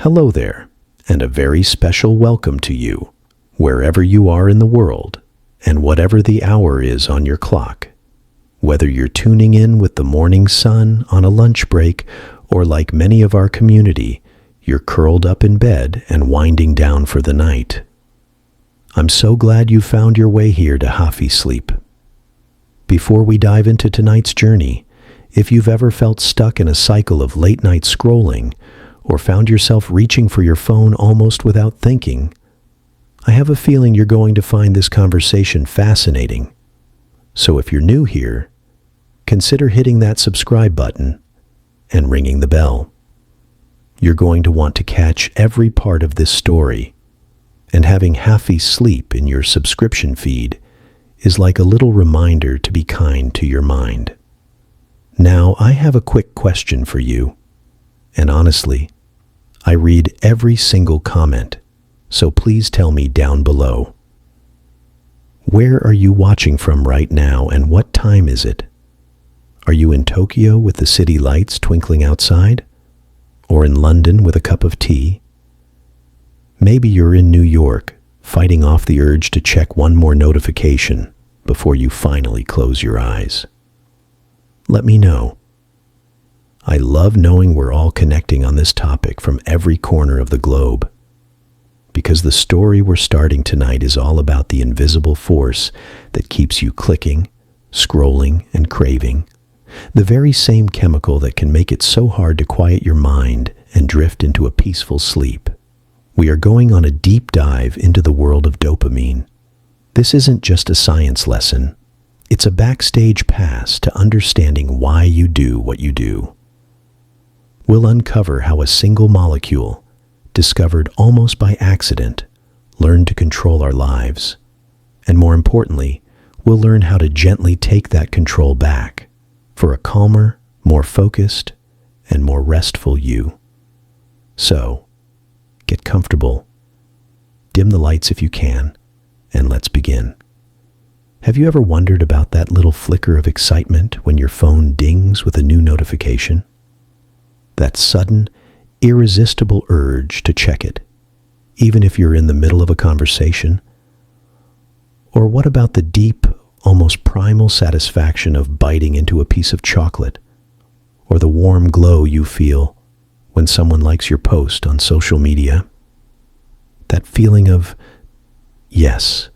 Hello there, and a very special welcome to you, wherever you are in the world, and whatever the hour is on your clock. Whether you're tuning in with the morning sun on a lunch break, or like many of our community, you're curled up in bed and winding down for the night. I'm so glad you found your way here to Happy Sleep. Before we dive into tonight's journey, if you've ever felt stuck in a cycle of late-night scrolling, or found yourself reaching for your phone almost without thinking, I have a feeling you're going to find this conversation fascinating. So if you're new here, consider hitting that subscribe button and ringing the bell. You're going to want to catch every part of this story, and having Happy Sleep in your subscription feed is like a little reminder to be kind to your mind. Now, I have a quick question for you, and honestly, I read every single comment, so please tell me down below. Where are you watching from right now, and what time is it? Are you in Tokyo with the city lights twinkling outside? Or in London with a cup of tea? Maybe you're in New York, fighting off the urge to check one more notification before you finally close your eyes. Let me know. I love knowing we're all connecting on this topic from every corner of the globe, because the story we're starting tonight is all about the invisible force that keeps you clicking, scrolling, and craving, the very same chemical that can make it so hard to quiet your mind and drift into a peaceful sleep. We are going on a deep dive into the world of dopamine. This isn't just a science lesson. It's a backstage pass to understanding why you do what you do. We'll uncover how a single molecule, discovered almost by accident, learned to control our lives. And more importantly, we'll learn how to gently take that control back for a calmer, more focused, and more restful you. So, get comfortable, dim the lights if you can, and let's begin. Have you ever wondered about that little flicker of excitement when your phone dings with a new notification? That sudden, irresistible urge to check it, even if you're in the middle of a conversation? Or what about the deep, almost primal satisfaction of biting into a piece of chocolate, or the warm glow you feel when someone likes your post on social media? That feeling of, yes,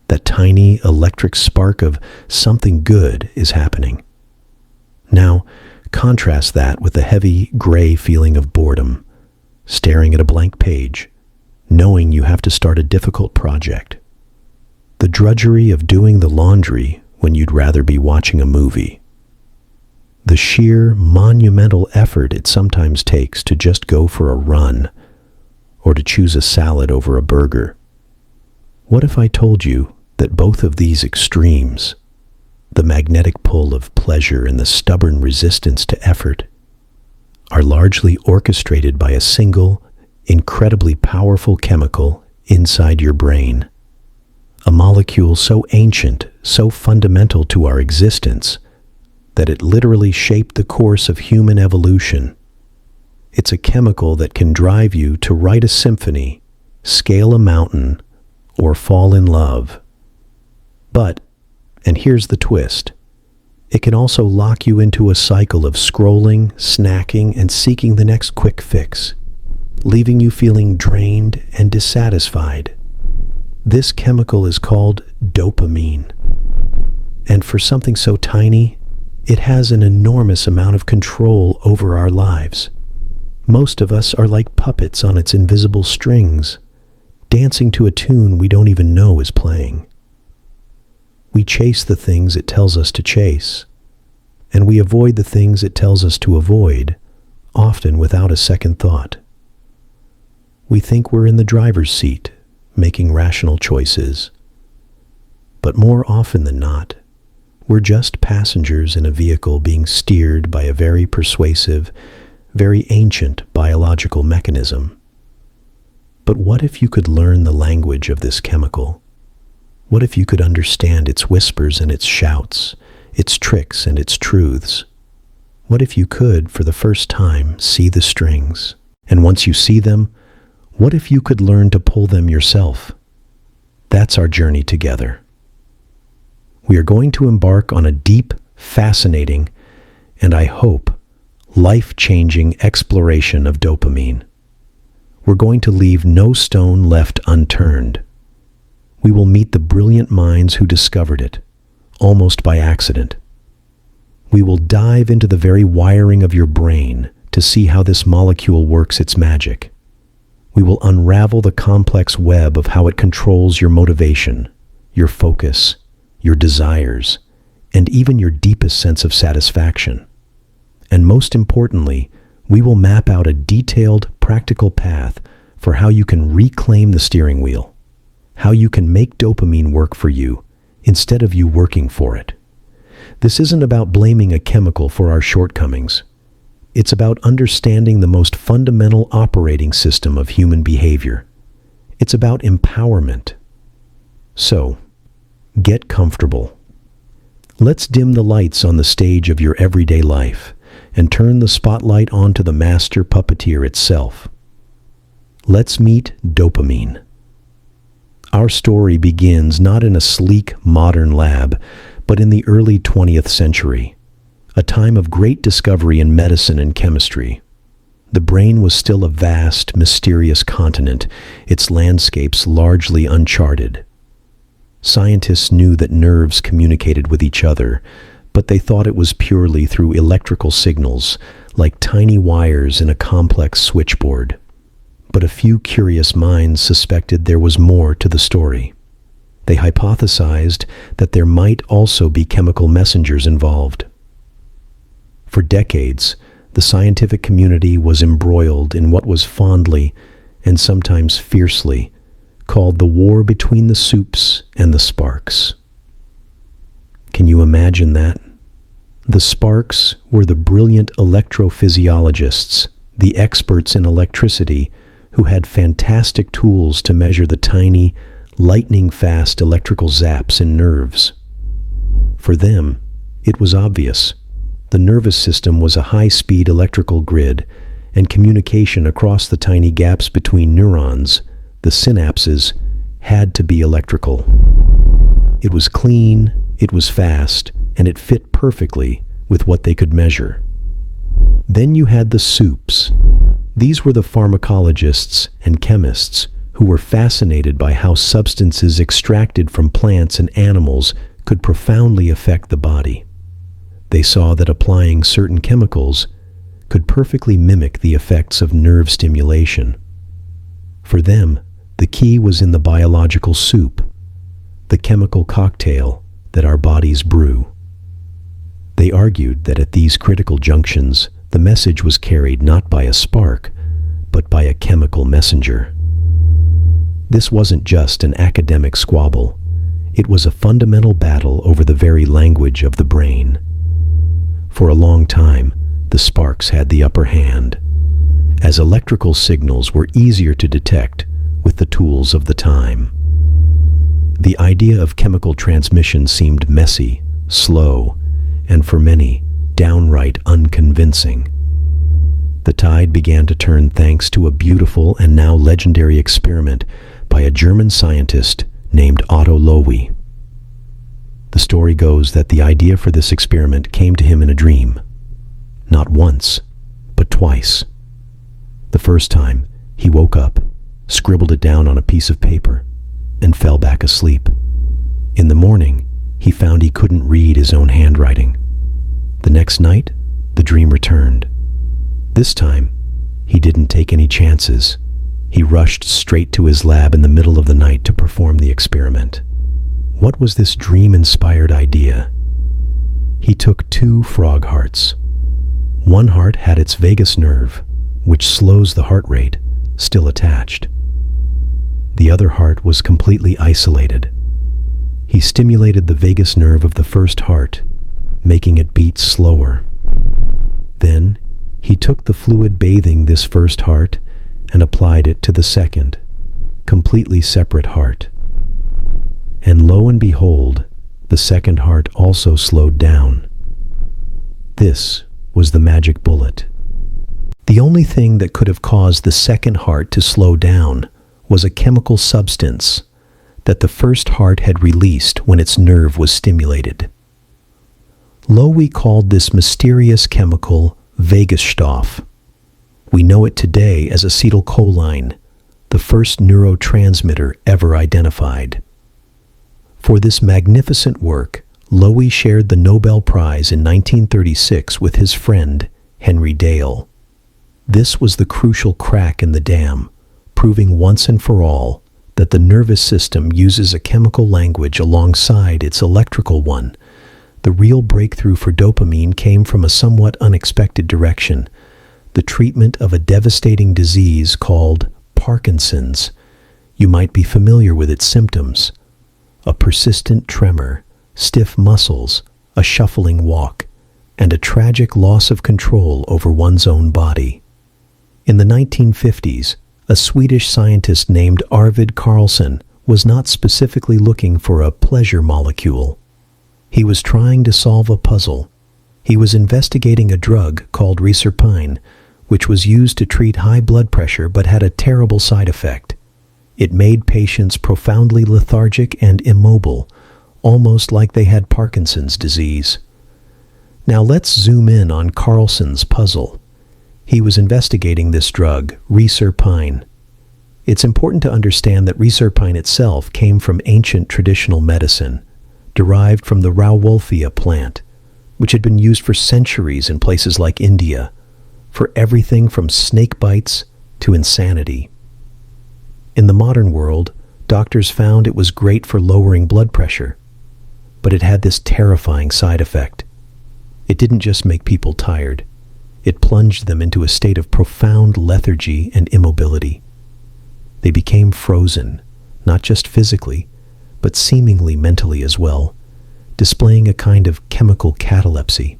that tiny electric spark of something good is happening. Now, contrast that with the heavy, gray feeling of boredom, staring at a blank page, knowing you have to start a difficult project. The drudgery of doing the laundry when you'd rather be watching a movie. The sheer, monumental effort it sometimes takes to just go for a run, or to choose a salad over a burger. What if I told you that both of these extremes, the magnetic pull of pleasure and the stubborn resistance to effort, are largely orchestrated by a single, incredibly powerful chemical inside your brain? A molecule so ancient, so fundamental to our existence, that it literally shaped the course of human evolution. It's a chemical that can drive you to write a symphony, scale a mountain, or fall in love. But, and here's the twist, it can also lock you into a cycle of scrolling, snacking, and seeking the next quick fix, leaving you feeling drained and dissatisfied. This chemical is called dopamine. And for something so tiny, it has an enormous amount of control over our lives. Most of us are like puppets on its invisible strings, dancing to a tune we don't even know is playing. We chase the things it tells us to chase, and we avoid the things it tells us to avoid, often without a second thought. We think we're in the driver's seat, making rational choices. But more often than not, we're just passengers in a vehicle being steered by a very persuasive, very ancient biological mechanism. But what if you could learn the language of this chemical? What if you could understand its whispers and its shouts, its tricks and its truths? What if you could, for the first time, see the strings And once you see them, what if you could learn to pull them yourself? That's our journey together. We are going to embark on a deep, fascinating, and I hope, life-changing exploration of dopamine. We're going to leave no stone left unturned. We will meet the brilliant minds who discovered it, almost by accident. We will dive into the very wiring of your brain to see how this molecule works its magic. We will unravel the complex web of how it controls your motivation, your focus, your desires, and even your deepest sense of satisfaction. And most importantly, we will map out a detailed, practical path for how you can reclaim the steering wheel, how you can make dopamine work for you instead of you working for it. This isn't about blaming a chemical for our shortcomings. It's about understanding the most fundamental operating system of human behavior. It's about empowerment. So, get comfortable. Let's dim the lights on the stage of your everyday life and turn the spotlight onto the master puppeteer itself. Let's meet dopamine. Our story begins not in a sleek, modern lab, but in the early 20th century, a time of great discovery in medicine and chemistry. The brain was still a vast, mysterious continent, its landscapes largely uncharted. Scientists knew that nerves communicated with each other, but they thought it was purely through electrical signals, like tiny wires in a complex switchboard. But a few curious minds suspected there was more to the story. They hypothesized that there might also be chemical messengers involved. For decades, the scientific community was embroiled in what was fondly, and sometimes fiercely, called the war between the soups and the sparks. Can you imagine that? The sparks were the brilliant electrophysiologists, the experts in electricity, who had fantastic tools to measure the tiny, lightning-fast electrical zaps in nerves. For them, it was obvious. The nervous system was a high-speed electrical grid, and communication across the tiny gaps between neurons, the synapses, had to be electrical. It was clean, it was fast, and it fit perfectly with what they could measure. Then you had the soups. These were the pharmacologists and chemists who were fascinated by how substances extracted from plants and animals could profoundly affect the body. They saw that applying certain chemicals could perfectly mimic the effects of nerve stimulation. For them, the key was in the biological soup, the chemical cocktail that our bodies brew. They argued that at these critical junctions, the message was carried not by a spark, but by a chemical messenger. This wasn't just an academic squabble. It was a fundamental battle over the very language of the brain. For a long time, the sparks had the upper hand, as electrical signals were easier to detect with the tools of the time. The idea of chemical transmission seemed messy, slow, and for many, downright unconvincing. The tide began to turn thanks to a beautiful and now legendary experiment by a German scientist named Otto Loewi. The story goes that the idea for this experiment came to him in a dream. Not once, but twice. The first time, he woke up, scribbled it down on a piece of paper, and fell back asleep. In the morning, he found he couldn't read his own handwriting. The next night, the dream returned. This time, he didn't take any chances. He rushed straight to his lab in the middle of the night to perform the experiment. What was this dream-inspired idea? He took 2 frog hearts. One heart had its vagus nerve, which slows the heart rate, still attached. The other heart was completely isolated. He stimulated the vagus nerve of the first heart, making it beat slower. Then, he took the fluid bathing this first heart and applied it to the second, completely separate heart. And lo and behold, the second heart also slowed down. This was the magic bullet. The only thing that could have caused the second heart to slow down was a chemical substance that the first heart had released when its nerve was stimulated. Lowy called this mysterious chemical Vagus. We know it today as acetylcholine, the first neurotransmitter ever identified. For this magnificent work, Lowy shared the Nobel Prize in 1936 with his friend Henry Dale. This was the crucial crack in the dam, proving once and for all that the nervous system uses a chemical language alongside its electrical one. The real breakthrough for dopamine came from a somewhat unexpected direction: the treatment of a devastating disease called Parkinson's. You might be familiar with its symptoms: a persistent tremor, stiff muscles, a shuffling walk, and a tragic loss of control over one's own body. In the 1950s, a Swedish scientist named Arvid Carlsson was not specifically looking for a pleasure molecule. He was trying to solve a puzzle. He was investigating a drug called reserpine, which was used to treat high blood pressure but had a terrible side effect. It made patients profoundly lethargic and immobile, almost like they had Parkinson's disease. Now let's zoom in on Carlsson's puzzle. He was investigating this drug, reserpine. It's important to understand that reserpine itself came from ancient traditional medicine, derived from the Rauwolfia plant, which had been used for centuries in places like India, for everything from snake bites to insanity. In the modern world, doctors found it was great for lowering blood pressure, but it had this terrifying side effect. It didn't just make people tired. It plunged them into a state of profound lethargy and immobility. They became frozen, not just physically, but seemingly mentally as well, displaying a kind of chemical catalepsy.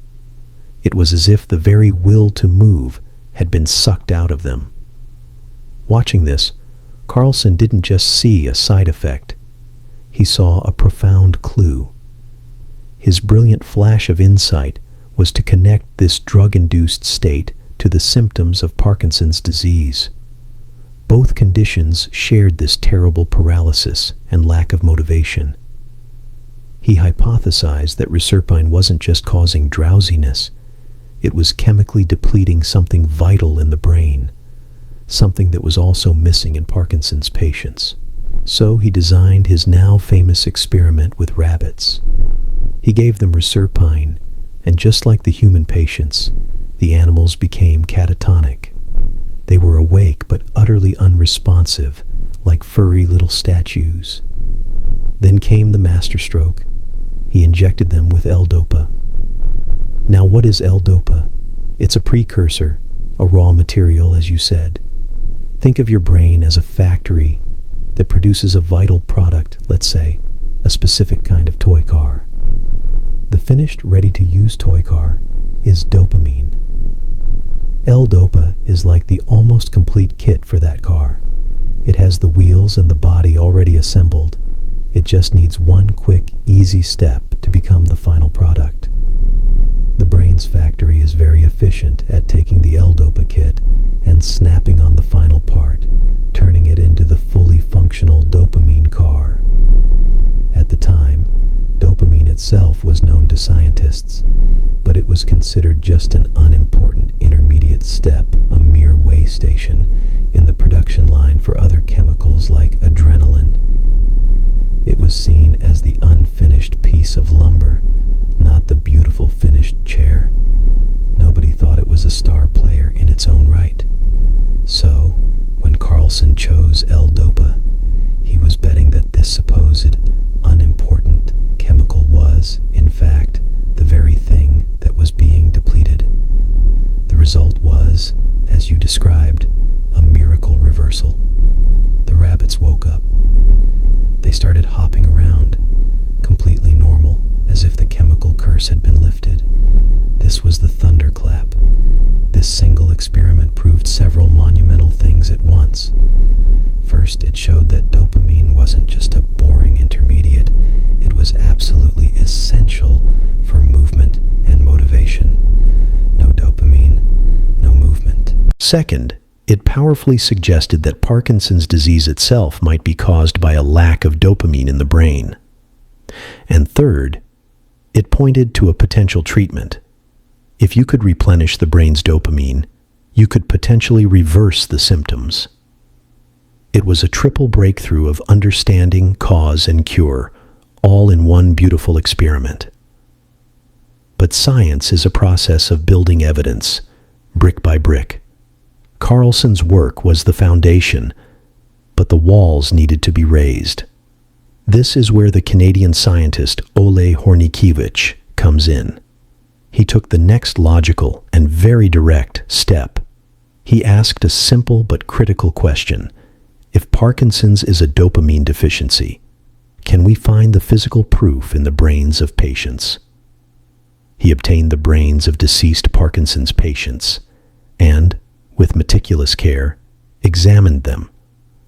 It was as if the very will to move had been sucked out of them. Watching this, Carlsson didn't just see a side effect. He saw a profound clue. His brilliant flash of insight was to connect this drug-induced state to the symptoms of Parkinson's disease. Both conditions shared this terrible paralysis and lack of motivation. He hypothesized that reserpine wasn't just causing drowsiness, it was chemically depleting something vital in the brain, something that was also missing in Parkinson's patients. So he designed his now famous experiment with rabbits. He gave them reserpine, and just like the human patients, the animals became catatonic. They were awake but utterly unresponsive, like furry little statues. Then came the masterstroke. He injected them with L-Dopa. Now what is L-Dopa? It's a precursor, a raw material, as you said. Think of your brain as a factory that produces a vital product, let's say, a specific kind of toy car. The finished, ready-to-use toy car is dopamine. L-Dopa is like the almost complete kit for that car. It has the wheels and the body already assembled. It just needs one quick, easy step to become the final product. The brain's factory is very efficient at taking the L-Dopa kit and snapping on the final part, turning it into the fully functional dopamine car. At the time, dopamine itself was known to scientists, but it was considered just an unimportant intermediate step, a mere way station in the production line for other chemicals like adrenaline. It was seen as the unfinished piece of lumber, not the beautiful finished chair. Nobody thought it was a star player in its own right. So, when Carlsson chose L-Dopa, he was betting that this supposed unimportant chemical was, in fact, the very thing that was being depleted. The result was, as you described, a miracle reversal. The rabbits woke up. They started hopping around, completely normal, as if the chemical curse had been lifted. This was the thunderclap. This single experiment proved several monumental things at once. First, it showed that dopamine wasn't just a boring intermediate. It was absolutely essential for movement and motivation. No dopamine, no movement. Second, it powerfully suggested that Parkinson's disease itself might be caused by a lack of dopamine in the brain. And third, it pointed to a potential treatment. If you could replenish the brain's dopamine, you could potentially reverse the symptoms. It was a triple breakthrough of understanding, cause, and cure, all in one beautiful experiment. But science is a process of building evidence, brick by brick. Carlson's work was the foundation, but the walls needed to be raised. This is where the Canadian scientist Ole Hornykiewicz comes in. He took the next logical and very direct step. He asked a simple but critical question. If Parkinson's is a dopamine deficiency, can we find the physical proof in the brains of patients? He obtained the brains of deceased Parkinson's patients and, with meticulous care, examined them,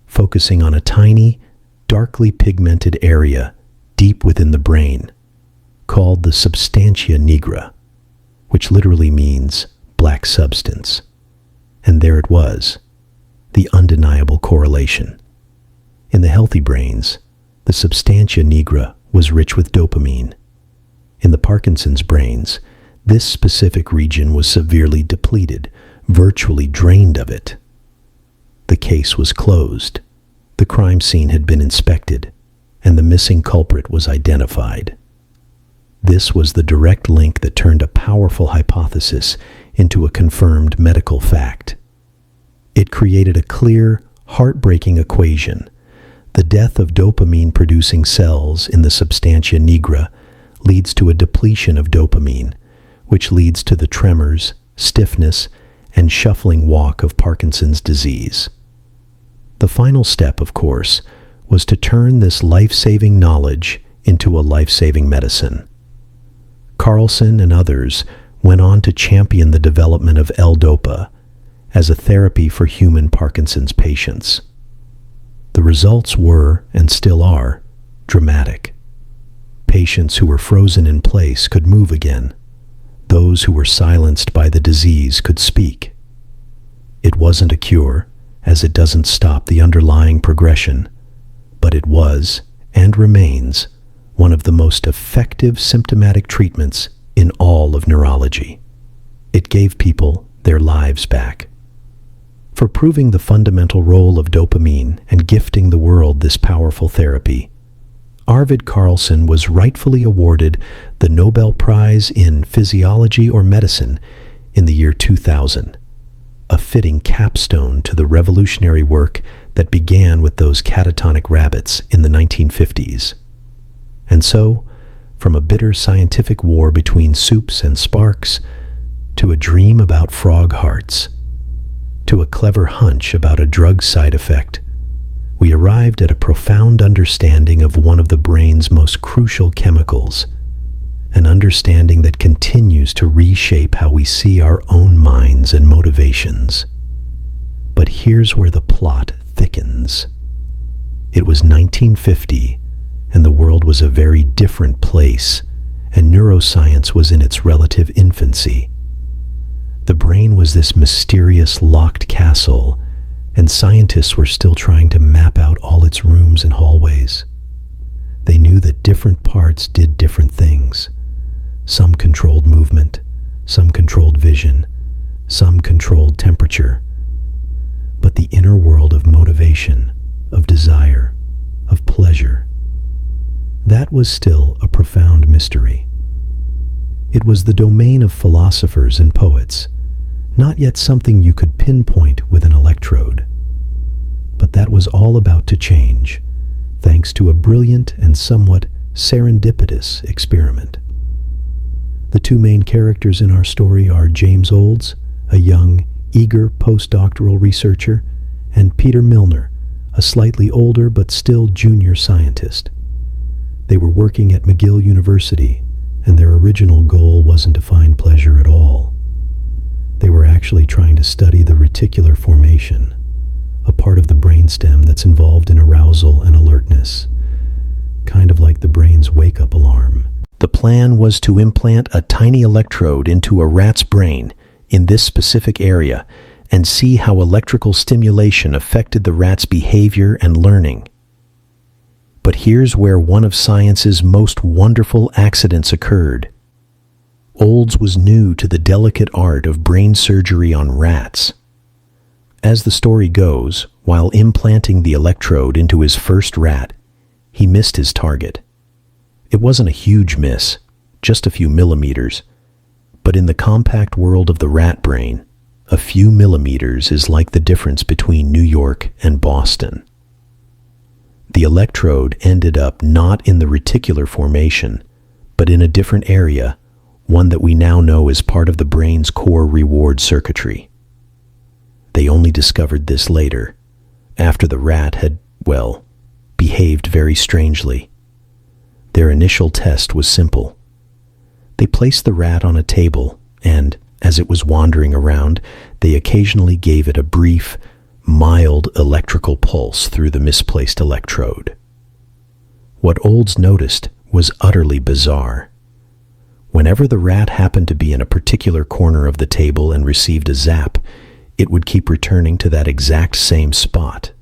focusing on a tiny, darkly pigmented area deep within the brain, called the substantia nigra, which literally means black substance. And there it was, the undeniable correlation. In the healthy brains, the substantia nigra was rich with dopamine. In the Parkinson's brains, this specific region was severely depleted, virtually drained of it. The case was closed. The crime scene had been inspected, and the missing culprit was identified. This was the direct link that turned a powerful hypothesis into a confirmed medical fact. It created a clear, heartbreaking equation. The death of dopamine-producing cells in the substantia nigra leads to a depletion of dopamine, which leads to the tremors, stiffness, and shuffling walk of Parkinson's disease. The final step, of course, was to turn this life-saving knowledge into a life-saving medicine. Carlson and others went on to champion the development of L-Dopa as a therapy for human Parkinson's patients. The results were, and still are, dramatic. Patients who were frozen in place could move again. Those who were silenced by the disease could speak. It wasn't a cure, as it doesn't stop the underlying progression, but it was, and remains, one of the most effective symptomatic treatments in all of neurology. It gave people their lives back. For proving the fundamental role of dopamine and gifting the world this powerful therapy, Arvid Carlsson was rightfully awarded the Nobel Prize in Physiology or Medicine in the year 2000, a fitting capstone to the revolutionary work that began with those catatonic rabbits in the 1950s. And so, from a bitter scientific war between soups and sparks, to a dream about frog hearts, to a clever hunch about a drug side effect, we arrived at a profound understanding of one of the brain's most crucial chemicals, an understanding that continues to reshape how we see our own minds and motivations. But here's where the plot thickens. It was 1950, and the world was a very different place, and neuroscience was in its relative infancy. The brain was this mysterious locked castle, and scientists were still trying to map out all its rooms and hallways. They knew that different parts did different things. Some controlled movement, some controlled vision, some controlled temperature. But the inner world of motivation, of desire, of pleasure, that was still a profound mystery. It was the domain of philosophers and poets, not yet something you could pinpoint with an electrode. But that was all about to change, thanks to a brilliant and somewhat serendipitous experiment. The two main characters in our story are James Olds, a young, eager postdoctoral researcher, and Peter Milner, a slightly older but still junior scientist. They were working at McGill University, and their original goal wasn't to find pleasure at all. They were actually trying to study the reticular formation, a part of the brainstem that's involved in arousal and alertness, kind of like the brain's wake-up alarm. The plan was to implant a tiny electrode into a rat's brain in this specific area and see how electrical stimulation affected the rat's behavior and learning. But here's where one of science's most wonderful accidents occurred. Olds was new to the delicate art of brain surgery on rats. As the story goes, while implanting the electrode into his first rat, he missed his target. It wasn't a huge miss, just a few millimeters, but in the compact world of the rat brain, a few millimeters is like the difference between New York and Boston. The electrode ended up not in the reticular formation, but in a different area, one that we now know is part of the brain's core reward circuitry. They only discovered this later, after the rat had, behaved very strangely. Their initial test was simple. They placed the rat on a table, and, as it was wandering around, they occasionally gave it a brief, mild electrical pulse through the misplaced electrode. What Olds noticed was utterly bizarre. Whenever the rat happened to be in a particular corner of the table and received a zap, it would keep returning to that exact same spot.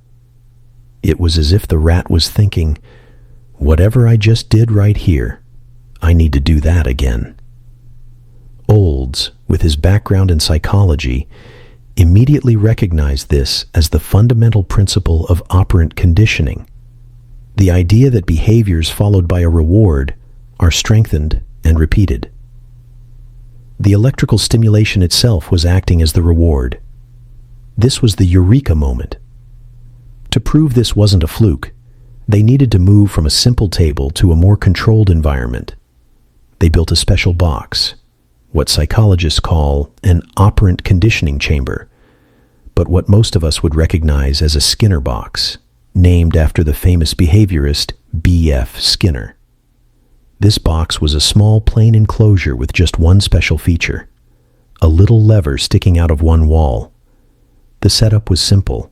It was as if the rat was thinking, "Whatever I just did right here, I need to do that again." Olds, with his background in psychology, immediately recognized this as the fundamental principle of operant conditioning, the idea that behaviors followed by a reward are strengthened and repeated. The electrical stimulation itself was acting as the reward. This was the eureka moment. To prove this wasn't a fluke, they needed to move from a simple table to a more controlled environment. They built a special box, what psychologists call an operant conditioning chamber, but what most of us would recognize as a Skinner box, named after the famous behaviorist B.F. Skinner. This box was a small plain enclosure with just one special feature, a little lever sticking out of one wall. The setup was simple.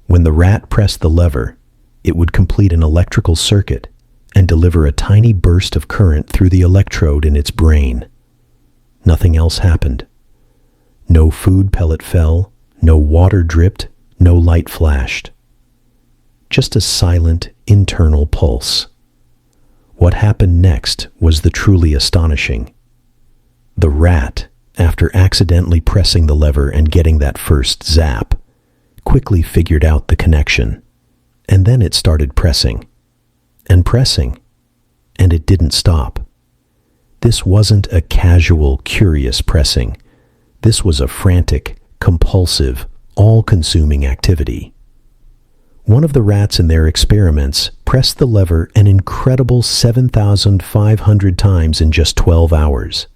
When the rat pressed the lever, it would complete an electrical circuit and deliver a tiny burst of current through the electrode in its brain. Nothing else happened. No food pellet fell, no water dripped, no light flashed. Just a silent, internal pulse. What happened next was the truly astonishing. The rat, after accidentally pressing the lever and getting that first zap, quickly figured out the connection. And then it started pressing, and pressing, and it didn't stop. This wasn't a casual, curious pressing. This was a frantic, compulsive, all-consuming activity. One of the rats in their experiments pressed the lever an incredible 7,500 times in just 12 hours.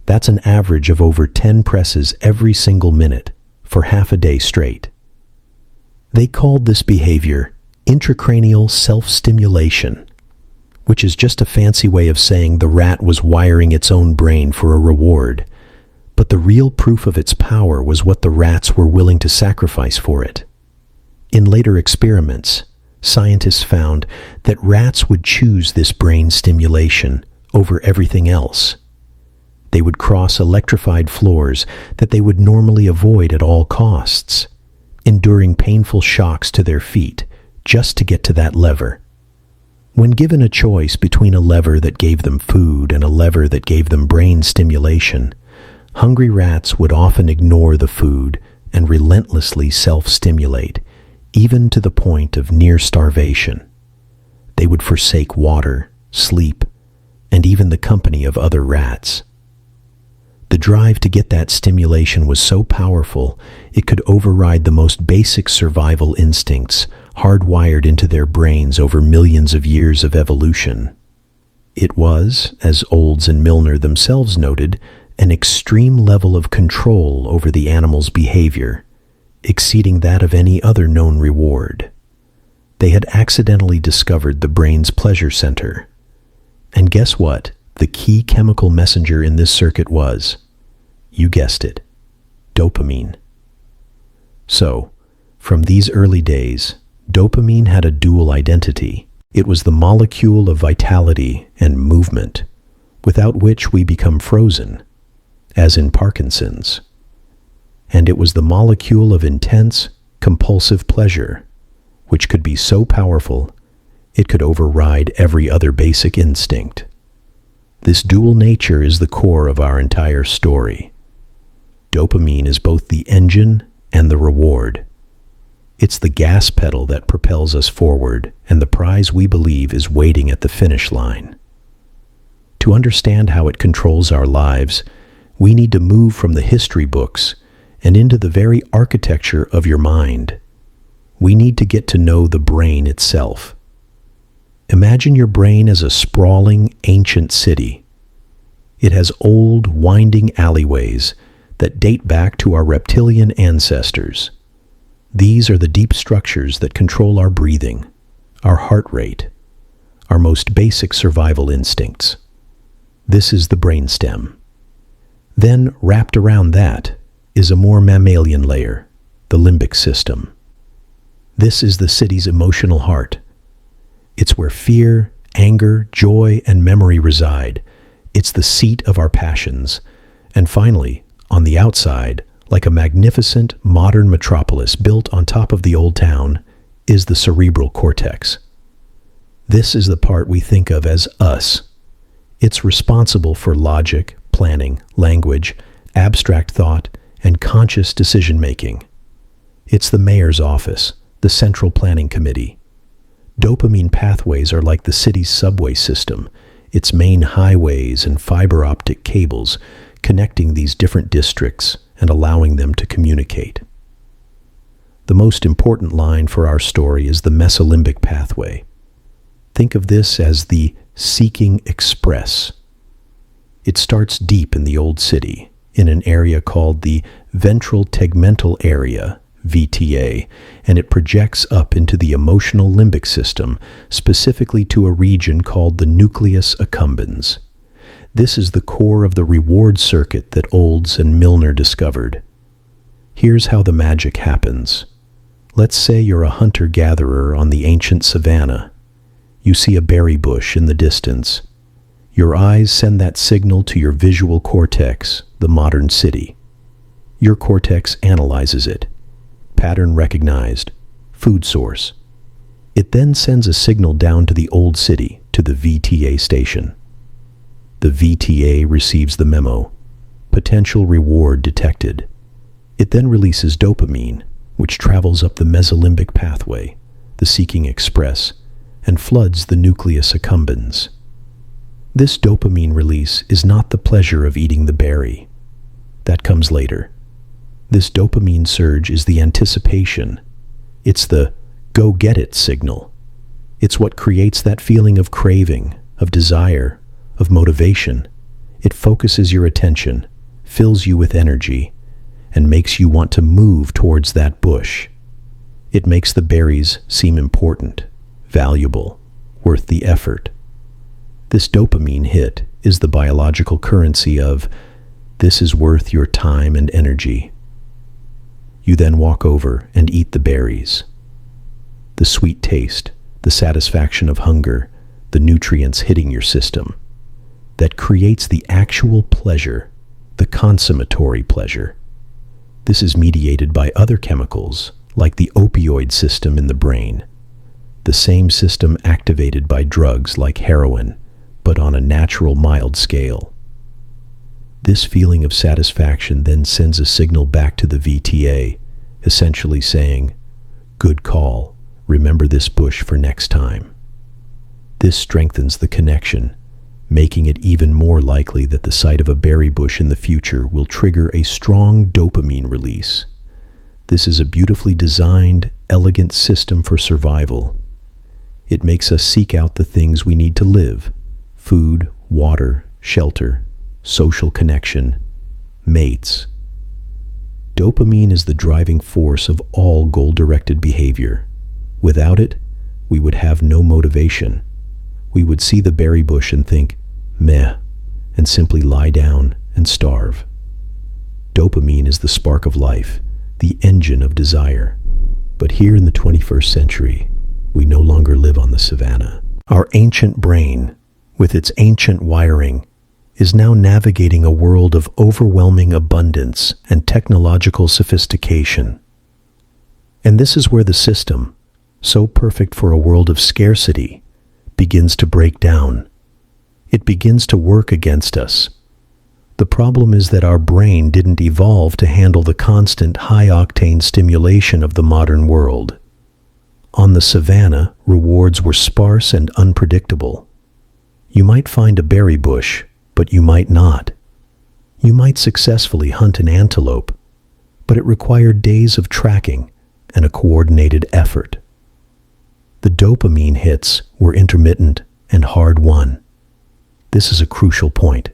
That's an average of over 10 presses every single minute for half a day straight. They called this behavior intracranial self-stimulation, which is just a fancy way of saying the rat was wiring its own brain for a reward, but the real proof of its power was what the rats were willing to sacrifice for it. In later experiments, scientists found that rats would choose this brain stimulation over everything else. They would cross electrified floors that they would normally avoid at all costs, enduring painful shocks to their feet just to get to that lever. When given a choice between a lever that gave them food and a lever that gave them brain stimulation, hungry rats would often ignore the food and relentlessly self-stimulate, even to the point of near starvation. They would forsake water, sleep, and even the company of other rats. The drive to get that stimulation was so powerful, it could override the most basic survival instincts hardwired into their brains over millions of years of evolution. It was, as Olds and Milner themselves noted, an extreme level of control over the animal's behavior, exceeding that of any other known reward. They had accidentally discovered the brain's pleasure center. And guess what? The key chemical messenger in this circuit was, you guessed it, dopamine. So, from these early days, dopamine had a dual identity. It was the molecule of vitality and movement, without which we become frozen, as in Parkinson's. and it was the molecule of intense, compulsive pleasure, which could be so powerful it could override every other basic instinct. This dual nature is the core of our entire story. Dopamine is both the engine and the reward. It's the gas pedal that propels us forward, and the prize we believe is waiting at the finish line. To understand how it controls our lives, we need to move from the history books and into the very architecture of your mind. We need to get to know the brain itself. Imagine your brain as a sprawling, ancient city. It has old, winding alleyways that date back to our reptilian ancestors. These are the deep structures that control our breathing, our heart rate, our most basic survival instincts. This is the brainstem. Then, wrapped around that, is a more mammalian layer, the limbic system. This is the city's emotional heart. It's where fear, anger, joy, and memory reside. It's the seat of our passions. And finally, on the outside, like a magnificent modern metropolis built on top of the old town, is the cerebral cortex. This is the part we think of as us. It's responsible for logic, planning, language, abstract thought, and conscious decision-making. It's the mayor's office, the central planning committee. Dopamine pathways are like the city's subway system, its main highways and fiber optic cables connecting these different districts and allowing them to communicate. The most important line for our story is the mesolimbic pathway. Think of this as the seeking express. It starts deep in the old city, in an area called the ventral tegmental area, VTA, and it projects up into the emotional limbic system, specifically to a region called the nucleus accumbens. This is the core of the reward circuit that Olds and Milner discovered. Here's how the magic happens. Let's say you're a hunter-gatherer on the ancient savanna. You see a berry bush in the distance. Your eyes send that signal to your visual cortex, the modern city. Your cortex analyzes it. Pattern recognized. Food source. It then sends a signal down to the old city, to the VTA station. The VTA receives the memo. Potential reward detected. It then releases dopamine, which travels up the mesolimbic pathway, the seeking express, and floods the nucleus accumbens. This dopamine release is not the pleasure of eating the berry. That comes later. This dopamine surge is the anticipation. It's the go get it signal. It's what creates that feeling of craving, of desire, of motivation. It focuses your attention, fills you with energy, and makes you want to move towards that bush. It makes the berries seem important, valuable, worth the effort. This dopamine hit is the biological currency of, this is worth your time and energy. You then walk over and eat the berries. The sweet taste, the satisfaction of hunger, the nutrients hitting your system. That creates the actual pleasure, the consummatory pleasure. This is mediated by other chemicals, like the opioid system in the brain. The same system activated by drugs like heroin, but on a natural mild scale. This feeling of satisfaction then sends a signal back to the VTA, essentially saying, good call, remember this bush for next time. This strengthens the connection, making it even more likely that the sight of a berry bush in the future will trigger a strong dopamine release. This is a beautifully designed, elegant system for survival. It makes us seek out the things we need to live: food, water, shelter, social connection, mates. Dopamine is the driving force of all goal-directed behavior. Without it, we would have no motivation. We would see the berry bush and think, meh, and simply lie down and starve. Dopamine is the spark of life, the engine of desire. But here in the 21st century, we no longer live on the savannah. Our ancient brain, with its ancient wiring, is now navigating a world of overwhelming abundance and technological sophistication. And this is where the system, so perfect for a world of scarcity, begins to break down. It begins to work against us. The problem is that our brain didn't evolve to handle the constant high-octane stimulation of the modern world. On the savannah, rewards were sparse and unpredictable. You might find a berry bush, but you might not. You might successfully hunt an antelope, but it required days of tracking and a coordinated effort. The dopamine hits were intermittent and hard-won. This is a crucial point.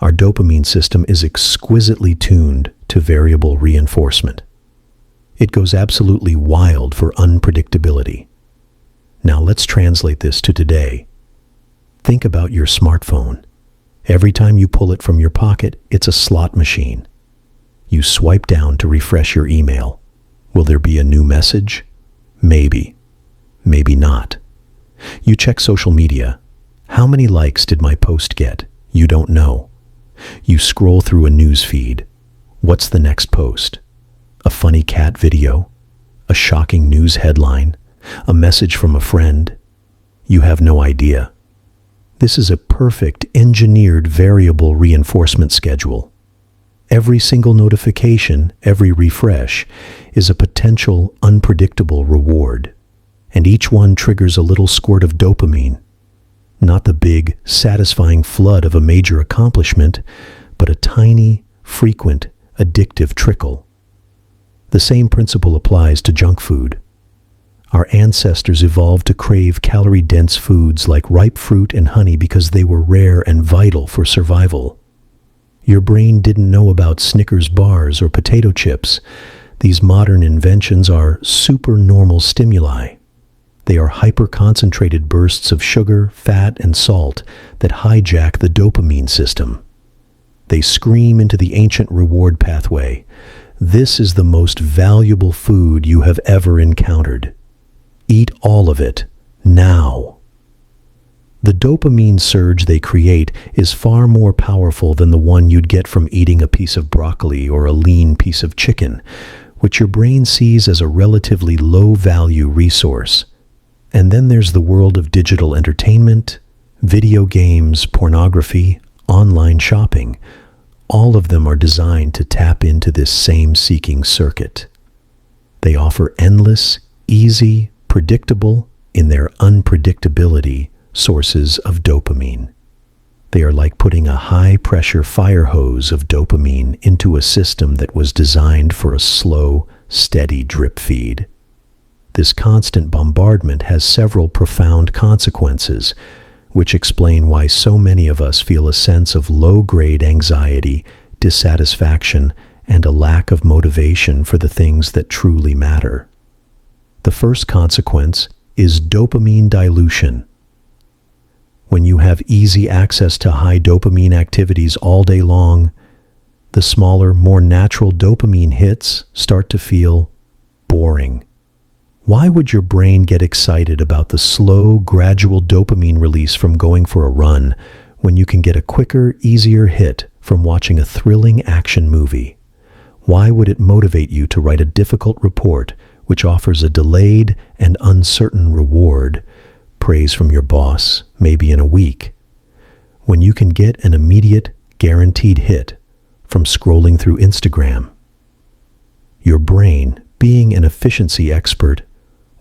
Our dopamine system is exquisitely tuned to variable reinforcement. It goes absolutely wild for unpredictability. Now let's translate this to today. Think about your smartphone. Every time you pull it from your pocket, it's a slot machine. You swipe down to refresh your email. Will there be a new message? Maybe. Maybe not. You check social media. How many likes did my post get? You don't know. You scroll through a news feed. What's the next post? A funny cat video? A shocking news headline? A message from a friend? You have no idea. This is a perfect engineered variable reinforcement schedule. Every single notification, every refresh, is a potential unpredictable reward, and each one triggers a little squirt of dopamine. Not the big, satisfying flood of a major accomplishment, but a tiny, frequent, addictive trickle. The same principle applies to junk food. Our ancestors evolved to crave calorie-dense foods like ripe fruit and honey because they were rare and vital for survival. Your brain didn't know about Snickers bars or potato chips. These modern inventions are supernormal stimuli. They are hyper-concentrated bursts of sugar, fat, and salt that hijack the dopamine system. They scream into the ancient reward pathway. This is the most valuable food you have ever encountered. Eat all of it, now. The dopamine surge they create is far more powerful than the one you'd get from eating a piece of broccoli or a lean piece of chicken, which your brain sees as a relatively low-value resource. And then there's the world of digital entertainment, video games, pornography, online shopping. All of them are designed to tap into this same seeking circuit. They offer endless, easy, predictable, in their unpredictability, sources of dopamine. They are like putting a high-pressure fire hose of dopamine into a system that was designed for a slow, steady drip feed. This constant bombardment has several profound consequences, which explain why so many of us feel a sense of low-grade anxiety, dissatisfaction, and a lack of motivation for the things that truly matter. The first consequence is dopamine dilution. When you have easy access to high dopamine activities all day long, the smaller, more natural dopamine hits start to feel boring. Why would your brain get excited about the slow, gradual dopamine release from going for a run when you can get a quicker, easier hit from watching a thrilling action movie? Why would it motivate you to write a difficult report which offers a delayed and uncertain reward, praise from your boss, maybe in a week, when you can get an immediate, guaranteed hit from scrolling through Instagram? Your brain, being an efficiency expert,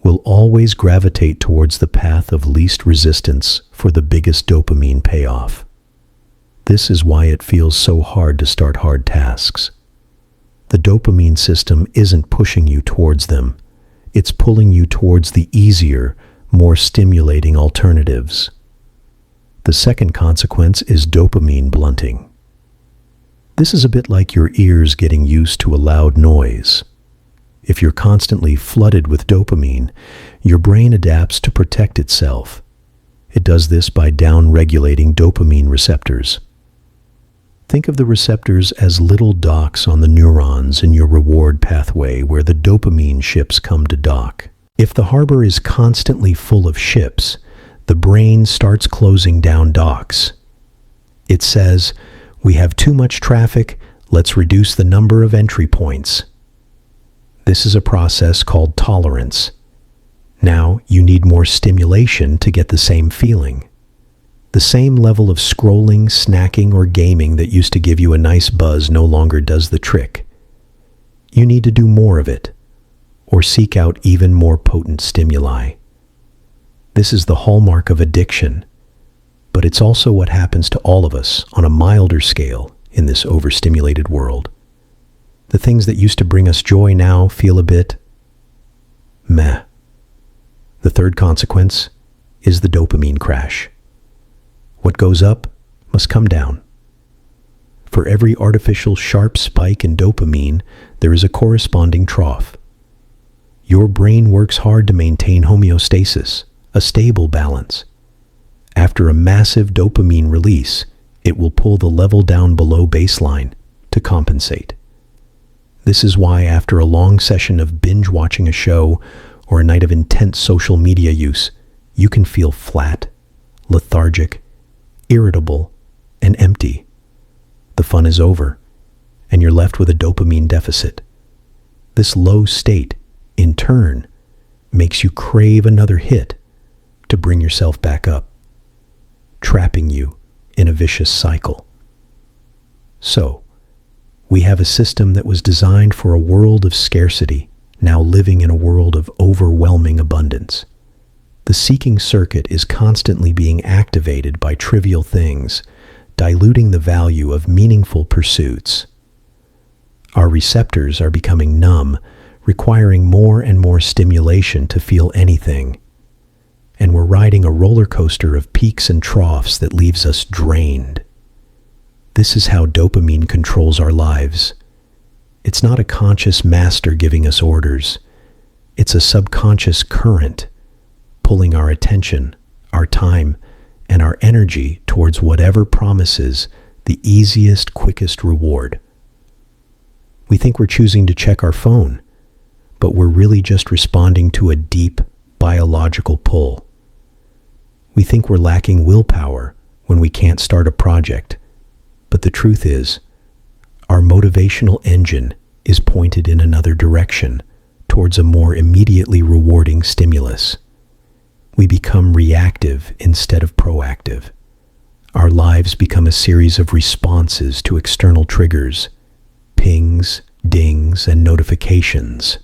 will always gravitate towards the path of least resistance for the biggest dopamine payoff. This is why it feels so hard to start hard tasks. The dopamine system isn't pushing you towards them. It's pulling you towards the easier, more stimulating alternatives. The second consequence is dopamine blunting. This is a bit like your ears getting used to a loud noise. If you're constantly flooded with dopamine, your brain adapts to protect itself. It does this by down-regulating dopamine receptors. Think of the receptors as little docks on the neurons in your reward pathway where the dopamine ships come to dock. If the harbor is constantly full of ships, the brain starts closing down docks. It says, "We have too much traffic, let's reduce the number of entry points." This is a process called tolerance. Now you need more stimulation to get the same feeling. The same level of scrolling, snacking, or gaming that used to give you a nice buzz no longer does the trick. You need to do more of it, or seek out even more potent stimuli. This is the hallmark of addiction, but it's also what happens to all of us on a milder scale in this overstimulated world. The things that used to bring us joy now feel a bit meh. The third consequence is the dopamine crash. What goes up must come down. For every artificial sharp spike in dopamine, there is a corresponding trough. Your brain works hard to maintain homeostasis, a stable balance. After a massive dopamine release, it will pull the level down below baseline to compensate. This is why after a long session of binge watching a show or a night of intense social media use, you can feel flat, lethargic, irritable, and empty. The fun is over, and you're left with a dopamine deficit. This low state, in turn, makes you crave another hit to bring yourself back up, trapping you in a vicious cycle. So, we have a system that was designed for a world of scarcity, now living in a world of overwhelming abundance. The seeking circuit is constantly being activated by trivial things, diluting the value of meaningful pursuits. Our receptors are becoming numb, requiring more and more stimulation to feel anything. And we're riding a roller coaster of peaks and troughs that leaves us drained. This is how dopamine controls our lives. It's not a conscious master giving us orders. It's a subconscious current, pulling our attention, our time, and our energy towards whatever promises the easiest, quickest reward. We think we're choosing to check our phone, but we're really just responding to a deep biological pull. We think we're lacking willpower when we can't start a project, but the truth is, our motivational engine is pointed in another direction, towards a more immediately rewarding stimulus. We become reactive instead of proactive. Our lives become a series of responses to external triggers, pings, dings, and notifications,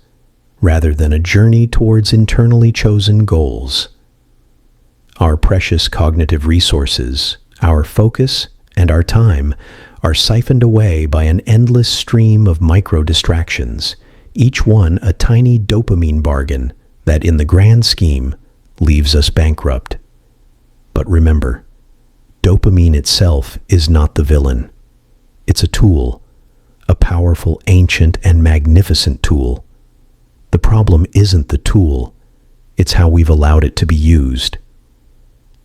rather than a journey towards internally chosen goals. Our precious cognitive resources, our focus, and our time are siphoned away by an endless stream of micro-distractions, each one a tiny dopamine bargain that, in the grand scheme, leaves us bankrupt. But remember, dopamine itself is not the villain. It's a tool, a powerful, ancient, and magnificent tool. The problem isn't the tool, it's how we've allowed it to be used.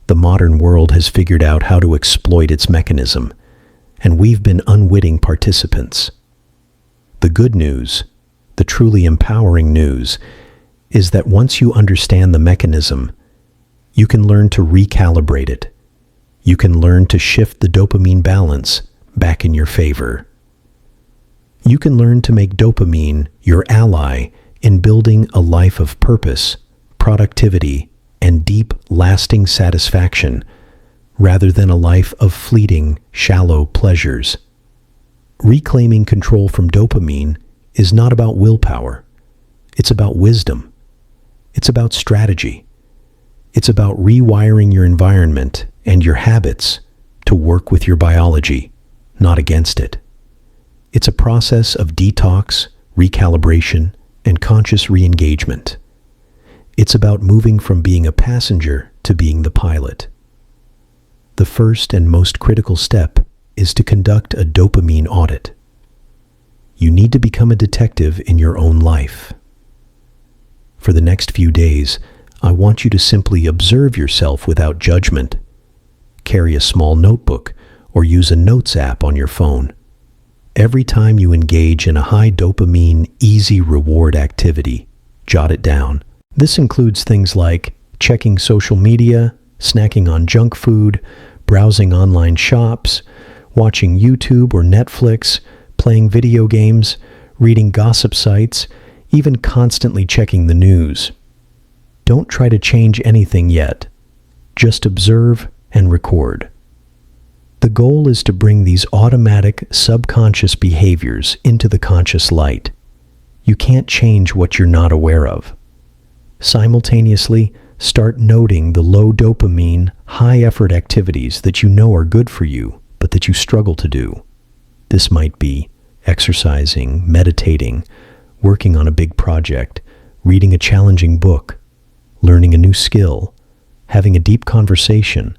The modern world has figured out how to exploit its mechanism, and we've been unwitting participants. The good news, the truly empowering news, is that once you understand the mechanism, you can learn to recalibrate it. You can learn to shift the dopamine balance back in your favor. You can learn to make dopamine your ally in building a life of purpose, productivity, and deep, lasting satisfaction, rather than a life of fleeting, shallow pleasures. Reclaiming control from dopamine is not about willpower. It's about wisdom. It's about strategy. It's about rewiring your environment and your habits to work with your biology, not against it. It's a process of detox, recalibration, and conscious re-engagement. It's about moving from being a passenger to being the pilot. The first and most critical step is to conduct a dopamine audit. You need to become a detective in your own life. For the next few days, I want you to simply observe yourself without judgment. Carry a small notebook or use a notes app on your phone. Every time you engage in a high dopamine, easy reward activity, jot it down. This includes things like checking social media, snacking on junk food, browsing online shops, watching YouTube or Netflix, playing video games, reading gossip sites, even constantly checking the news. Don't try to change anything yet. Just observe and record. The goal is to bring these automatic, subconscious behaviors into the conscious light. You can't change what you're not aware of. Simultaneously, start noting the low dopamine, high-effort activities that you know are good for you, but that you struggle to do. This might be exercising, meditating, working on a big project, reading a challenging book, learning a new skill, having a deep conversation,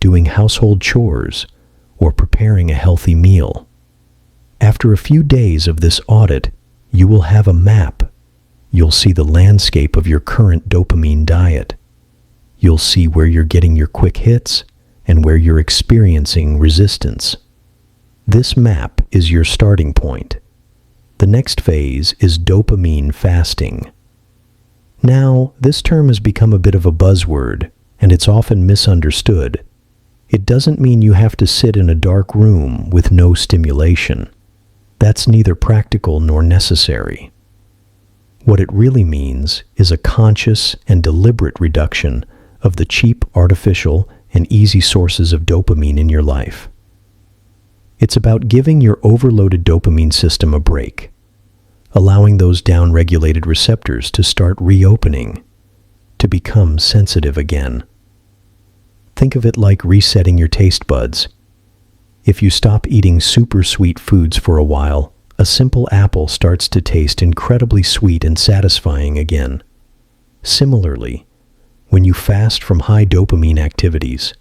doing household chores, or preparing a healthy meal. After a few days of this audit, you will have a map. You'll see the landscape of your current dopamine diet. You'll see where you're getting your quick hits and where you're experiencing resistance. This map is your starting point. The next phase is dopamine fasting. Now, this term has become a bit of a buzzword, and it's often misunderstood. It doesn't mean you have to sit in a dark room with no stimulation. That's neither practical nor necessary. What it really means is a conscious and deliberate reduction of the cheap, artificial, and easy sources of dopamine in your life. It's about giving your overloaded dopamine system a break, allowing those down-regulated receptors to start reopening, to become sensitive again. Think of it like resetting your taste buds. If you stop eating super sweet foods for a while, a simple apple starts to taste incredibly sweet and satisfying again. Similarly, when you fast from high dopamine activities,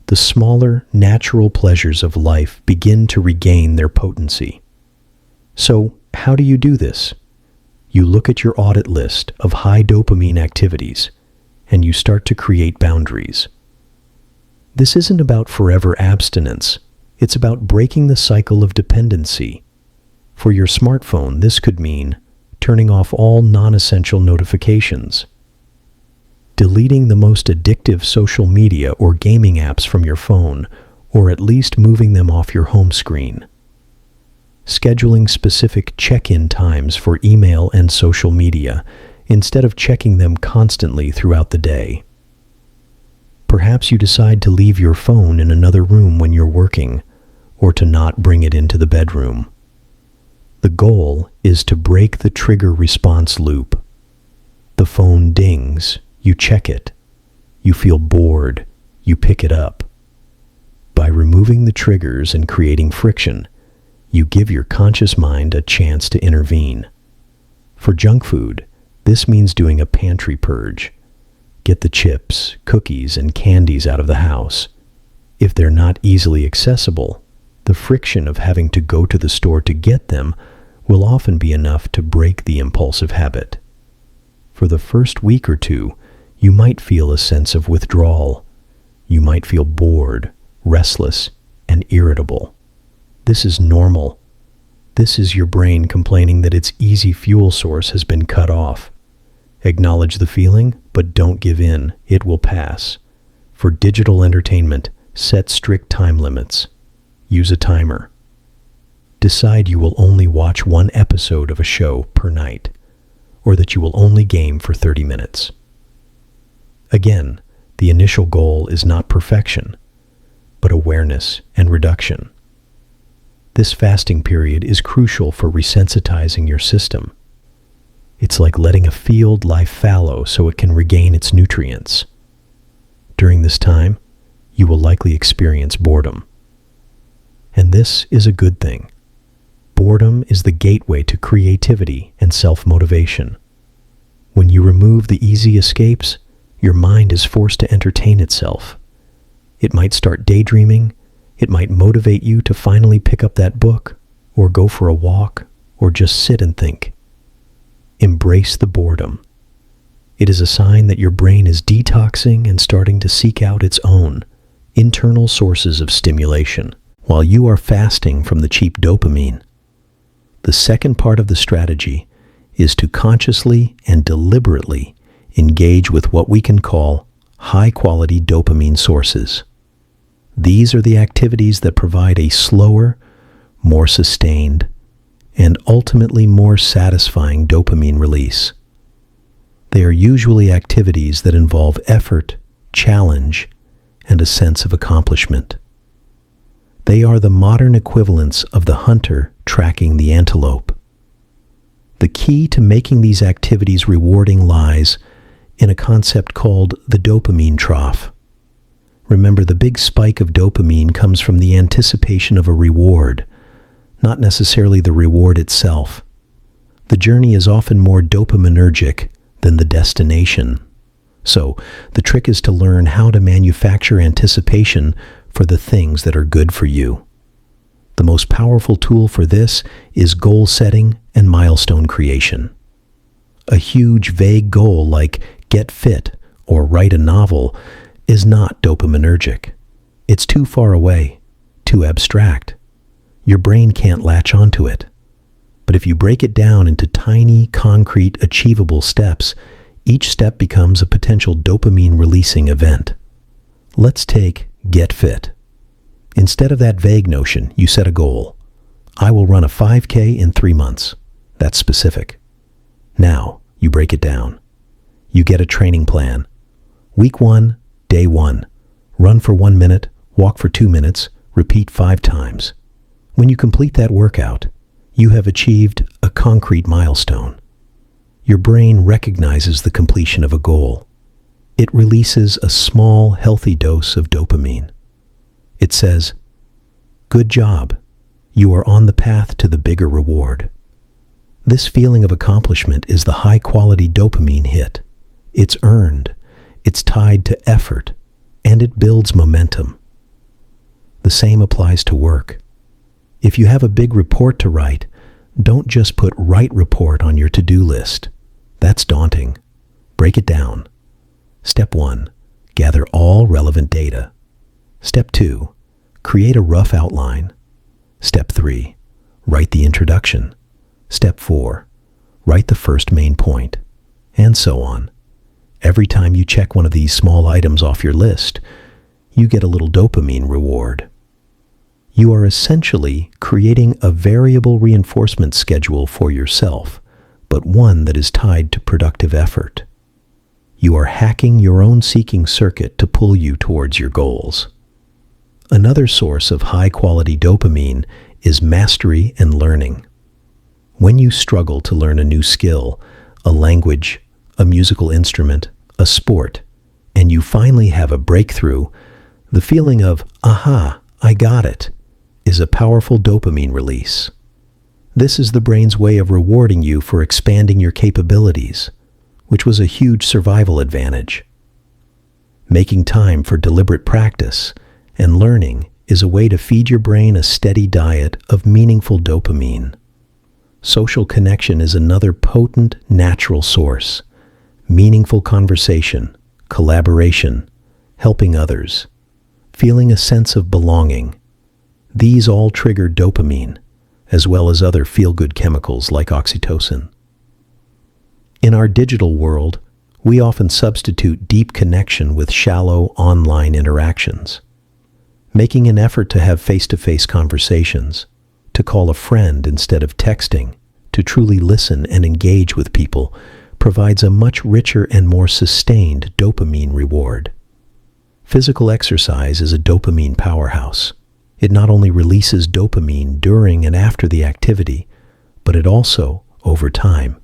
the smaller, natural pleasures of life begin to regain their potency. So, how do you do this? You look at your audit list of high dopamine activities, and you start to create boundaries. This isn't about forever abstinence. It's about breaking the cycle of dependency. For your smartphone, this could mean turning off all non-essential notifications, deleting the most addictive social media or gaming apps from your phone, or at least moving them off your home screen, scheduling specific check-in times for email and social media instead of checking them constantly throughout the day. Perhaps you decide to leave your phone in another room when you're working, or to not bring it into the bedroom. The goal is to break the trigger response loop. The phone dings, you check it. You feel bored, you pick it up. By removing the triggers and creating friction, you give your conscious mind a chance to intervene. For junk food, this means doing a pantry purge. Get the chips, cookies, and candies out of the house. If they're not easily accessible, the friction of having to go to the store to get them will often be enough to break the impulsive habit. For the first week or two, you might feel a sense of withdrawal. You might feel bored, restless, and irritable. This is normal. This is your brain complaining that its easy fuel source has been cut off. Acknowledge the feeling, but don't give in. It will pass. For digital entertainment, set strict time limits. Use a timer. Decide you will only watch one episode of a show per night, or that you will only game for 30 minutes. Again, the initial goal is not perfection, but awareness and reduction. This fasting period is crucial for resensitizing your system. It's like letting a field lie fallow so it can regain its nutrients. During this time, you will likely experience boredom. And this is a good thing. Boredom is the gateway to creativity and self-motivation. When you remove the easy escapes, your mind is forced to entertain itself. It might start daydreaming. It might motivate you to finally pick up that book, or go for a walk, or just sit and think. Embrace the boredom. It is a sign that your brain is detoxing and starting to seek out its own internal sources of stimulation while you are fasting from the cheap dopamine. The second part of the strategy is to consciously and deliberately engage with what we can call high-quality dopamine sources. These are the activities that provide a slower, more sustained, and ultimately more satisfying dopamine release. They are usually activities that involve effort, challenge, and a sense of accomplishment. They are the modern equivalents of the hunter tracking the antelope. The key to making these activities rewarding lies in a concept called the dopamine trough. Remember, the big spike of dopamine comes from the anticipation of a reward, not necessarily the reward itself. The journey is often more dopaminergic than the destination. So, the trick is to learn how to manufacture anticipation for the things that are good for you. The most powerful tool for this is goal setting and milestone creation. A huge, vague goal like get fit or write a novel is not dopaminergic. It's too far away, too abstract. Your brain can't latch onto it. But if you break it down into tiny, concrete, achievable steps, each step becomes a potential dopamine-releasing event. Let's take get fit. Instead of that vague notion, you set a goal. I will run a 5K in 3 months. That's specific. Now, you break it down. You get a training plan. Week 1, day 1. Run for 1 minute, walk for 2 minutes, repeat 5 times. When you complete that workout, you have achieved a concrete milestone. Your brain recognizes the completion of a goal. It releases a small, healthy dose of dopamine. It says, "Good job. You are on the path to the bigger reward." This feeling of accomplishment is the high-quality dopamine hit. It's earned, it's tied to effort, and it builds momentum. The same applies to work. If you have a big report to write, don't just put "write report" on your to-do list. That's daunting. Break it down. Step 1, gather all relevant data. Step 2, create a rough outline. Step 3, write the introduction. Step 4, write the first main point, and so on. Every time you check one of these small items off your list, you get a little dopamine reward. You are essentially creating a variable reinforcement schedule for yourself, but one that is tied to productive effort. You are hacking your own seeking circuit to pull you towards your goals. Another source of high-quality dopamine is mastery and learning. When you struggle to learn a new skill, a language, a musical instrument, a sport, and you finally have a breakthrough, the feeling of, "Aha, I got it," is a powerful dopamine release. This is the brain's way of rewarding you for expanding your capabilities, which was a huge survival advantage. Making time for deliberate practice and learning is a way to feed your brain a steady diet of meaningful dopamine. Social connection is another potent, natural source. Meaningful conversation, collaboration, helping others, feeling a sense of belonging. These all trigger dopamine, as well as other feel-good chemicals like oxytocin. In our digital world, we often substitute deep connection with shallow online interactions. Making an effort to have face-to-face conversations, to call a friend instead of texting, to truly listen and engage with people, provides a much richer and more sustained dopamine reward. Physical exercise is a dopamine powerhouse. It not only releases dopamine during and after the activity, but it also, over time,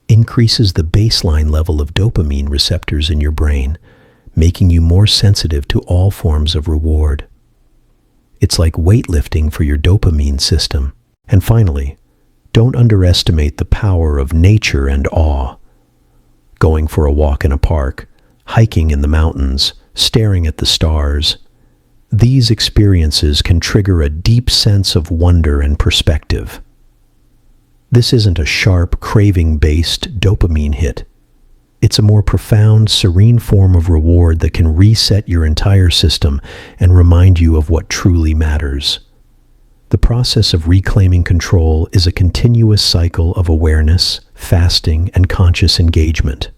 increases the baseline level of dopamine receptors in your brain, making you more sensitive to all forms of reward. It's like weightlifting for your dopamine system. And finally, don't underestimate the power of nature and awe. Going for a walk in a park, hiking in the mountains, staring at the stars. These experiences can trigger a deep sense of wonder and perspective. This isn't a sharp, craving-based dopamine hit. It's a more profound, serene form of reward that can reset your entire system and remind you of what truly matters. The process of reclaiming control is a continuous cycle of awareness, fasting, and conscious engagement.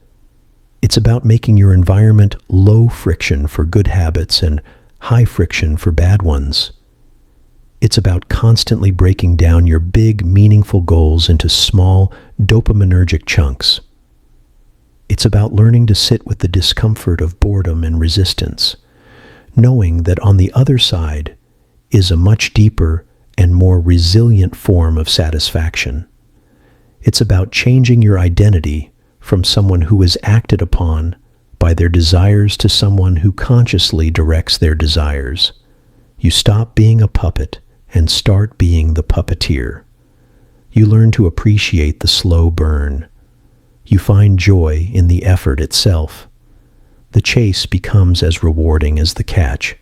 It's about making your environment low friction for good habits and high friction for bad ones. It's about constantly breaking down your big, meaningful goals into small, dopaminergic chunks. It's about learning to sit with the discomfort of boredom and resistance, knowing that on the other side is a much deeper and more resilient form of satisfaction. It's about changing your identity from someone who is acted upon by their desires to someone who consciously directs their desires. You stop being a puppet and start being the puppeteer. You learn to appreciate the slow burn. You find joy in the effort itself. The chase becomes as rewarding as the catch.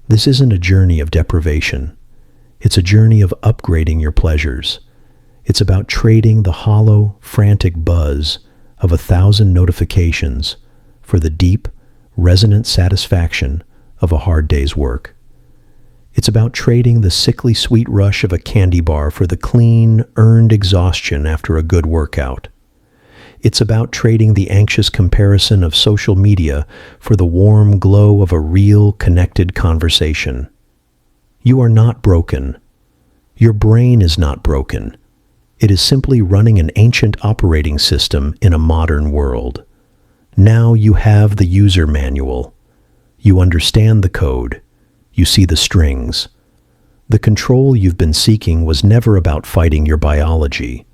This isn't a journey of deprivation. It's a journey of upgrading your pleasures. It's about trading the hollow, frantic buzz of 1,000 notifications for the deep, resonant satisfaction of a hard day's work. It's about trading the sickly sweet rush of a candy bar for the clean, earned exhaustion after a good workout. It's about trading the anxious comparison of social media for the warm glow of a real, connected conversation. You are not broken. Your brain is not broken. It is simply running an ancient operating system in a modern world. Now you have the user manual. You understand the code. You see the strings. The control you've been seeking was never about fighting your biology.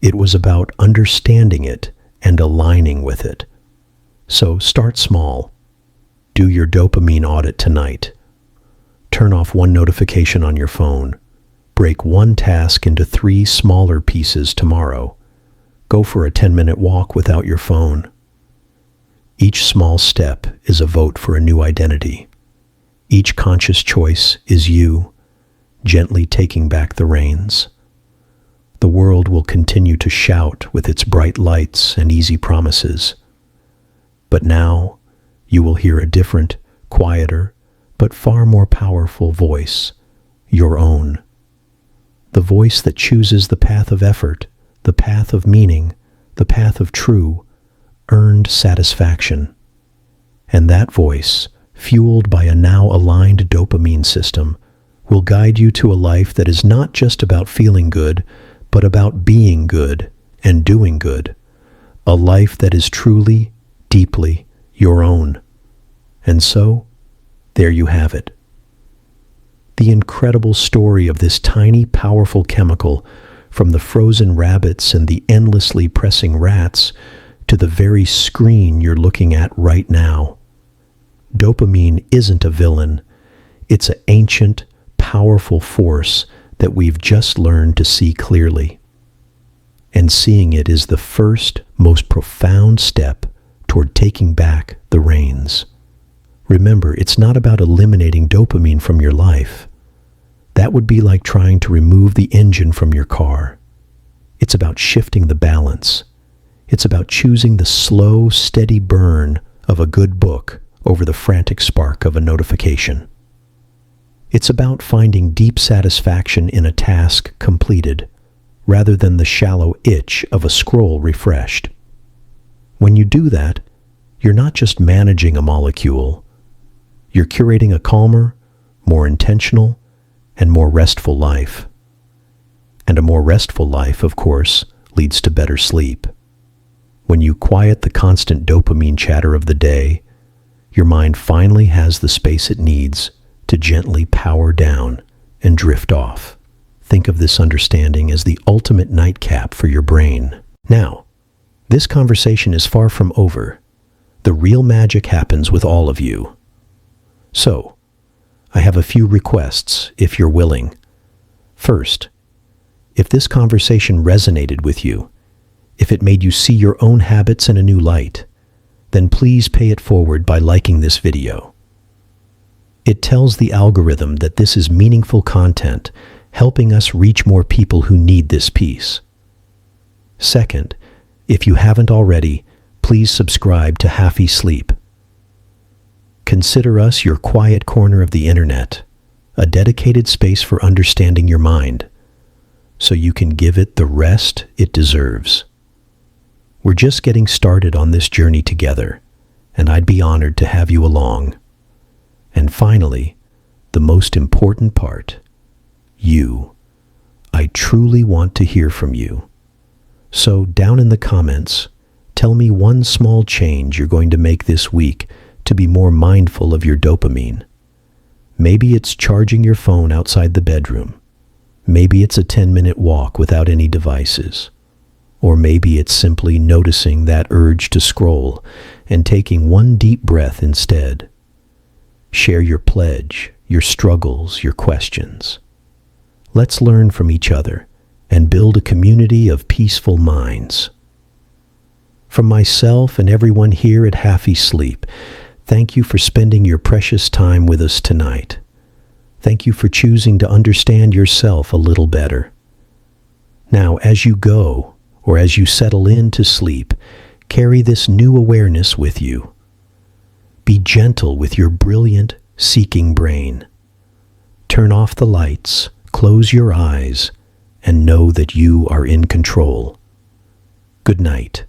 It was about understanding it and aligning with it. So start small. Do your dopamine audit tonight. Turn off one notification on your phone. Break one task into 3 smaller pieces tomorrow. Go for a 10-minute walk without your phone. Each small step is a vote for a new identity. Each conscious choice is you, gently taking back the reins. The world will continue to shout with its bright lights and easy promises. But now, you will hear a different, quieter, but far more powerful voice, your own. The voice that chooses the path of effort, the path of meaning, the path of true, earned satisfaction. And that voice, fueled by a now aligned dopamine system, will guide you to a life that is not just about feeling good, but about being good and doing good. A life that is truly, deeply your own. And so, there you have it. The incredible story of this tiny, powerful chemical, from the frozen rabbits and the endlessly pressing rats to the very screen you're looking at right now. Dopamine isn't a villain. It's an ancient, powerful force that we've just learned to see clearly. And seeing it is the first, most profound step toward taking back the reins. Remember, it's not about eliminating dopamine from your life. That would be like trying to remove the engine from your car. It's about shifting the balance. It's about choosing the slow, steady burn of a good book over the frantic spark of a notification. It's about finding deep satisfaction in a task completed, rather than the shallow itch of a scroll refreshed. When you do that, you're not just managing a molecule. You're curating a calmer, more intentional, and more restful life. And a more restful life, of course, leads to better sleep. When you quiet the constant dopamine chatter of the day, your mind finally has the space it needs to gently power down and drift off. Think of this understanding as the ultimate nightcap for your brain. Now, this conversation is far from over. The real magic happens with all of you. So, I have a few requests, if you're willing. First, if this conversation resonated with you, if it made you see your own habits in a new light, then please pay it forward by liking this video. It tells the algorithm that this is meaningful content, helping us reach more people who need this piece. Second, if you haven't already, please subscribe to Happy Sleep. Consider us your quiet corner of the internet, a dedicated space for understanding your mind, so you can give it the rest it deserves. We're just getting started on this journey together, and I'd be honored to have you along. And finally, the most important part, you. I truly want to hear from you. So down in the comments, tell me one small change you're going to make this week to be more mindful of your dopamine. Maybe it's charging your phone outside the bedroom. Maybe it's a 10-minute walk without any devices. Or maybe it's simply noticing that urge to scroll and taking one deep breath instead. Share your pledge, your struggles, your questions. Let's learn from each other and build a community of peaceful minds. From myself and everyone here at Happy Sleep, thank you for spending your precious time with us tonight. Thank you for choosing to understand yourself a little better. Now, as you go, or as you settle in to sleep, carry this new awareness with you. Be gentle with your brilliant, seeking brain. Turn off the lights, close your eyes, and know that you are in control. Good night.